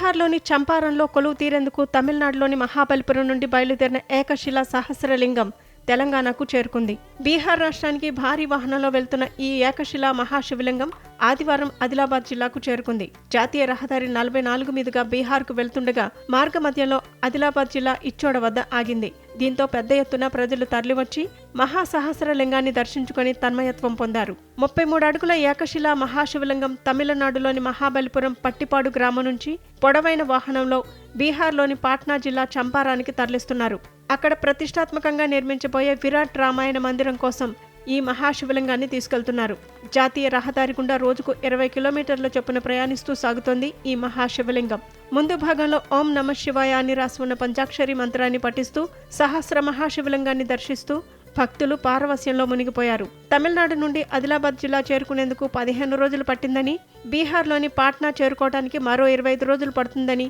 బీహార్లోని చంపారణ్లో కొలువు తీరేందుకు తమిళనాడులోని మహాబలిపురం నుండి బయలుదేరిన ఏకశిలా సహస్రలింగం తెలంగాణకు చేరుకుంది. బీహార్ రాష్ట్రానికి భారీ వాహనంలో వెళ్తున్న ఈ ఏకశిలా మహాశివలింగం ఆదివారం ఆదిలాబాద్ జిల్లాకు చేరుకుంది. జాతీయ రహదారి 44 మీదుగా బీహార్కు వెళ్తుండగా మార్గ మధ్యలో ఆదిలాబాద్ జిల్లా ఇచ్చోడ వద్ద ఆగింది. దీంతో పెద్ద ఎత్తున ప్రజలు తరలివచ్చి మహాసహస్రలింగాన్ని దర్శించుకుని తన్మయత్వం పొందారు. 33 అడుగుల ఏకశిలా మహాశివలింగం తమిళనాడులోని మహాబలిపురం పట్టిపాడు గ్రామం నుంచి పొడవైన వాహనంలో బీహార్లోని పాట్నా జిల్లా చంపారానికి తరలిస్తున్నారు. అక్కడ ప్రతిష్టాత్మకంగా నిర్మించబోయే విరాట్ రామాయణ మందిరం కోసం ఈ మహాశివలింగాన్ని తీసుకెళ్తున్నారు. జాతీయ రహదారి గుండా రోజుకు 20 కిలోమీటర్ల చొప్పున ప్రయాణిస్తూ సాగుతోంది ఈ మహాశివలింగం. ముందు భాగంలో ఓం నమ శివాయ అని రాసి ఉన్న పంచాక్షరి మంత్రాన్ని పఠిస్తూ సహస్ర మహాశివలింగాన్ని దర్శిస్తూ భక్తులు పారవస్యంలో మునిగిపోయారు. తమిళనాడు నుండి ఆదిలాబాద్ జిల్లా చేరుకునేందుకు 15 రోజులు పట్టిందని, బీహార్లోని పాట్నా చేరుకోవడానికి మరో 25 రోజులు పడుతుందని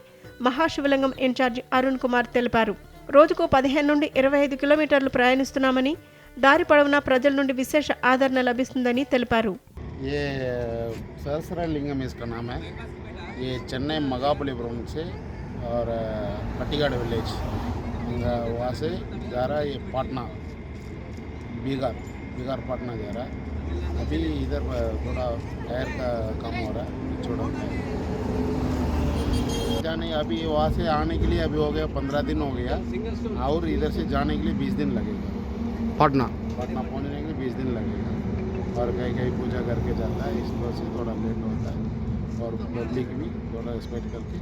మహాశివలింగం ఇన్ఛార్జి అరుణ్ కుమార్ తెలిపారు. రోజుకు 15 నుండి 25 కిలోమీటర్లు ప్రయాణిస్తున్నామని, దారి పొడవునా ప్రజల నుండి విశేష ఆదరణ లభిస్తుందని తెలిపారు. ये सहस्रलिंगम इसका नाम है। ये चेन्नई महाबलीपुरम से और पट्टीगाड़ विलेज वहाँ से जा रहा है। ये पाटना बिहार पाटना जा रहा है। अभी इधर थोड़ा टायर का काम हो रहा है छोड़ा जाने। अभी वहाँ से आने के लिए अभी हो गया 15 दिन हो गया, और इधर से जाने के लिए 20 दिन लगेगा। पाटना पहुँचने के लिए 20 दिन लगेगा, और कहीं पूजा करके जाता है, इस वजह से थोड़ा लेट होता है, और पब्लिक भी थोड़ा एक्सपेक्ट करके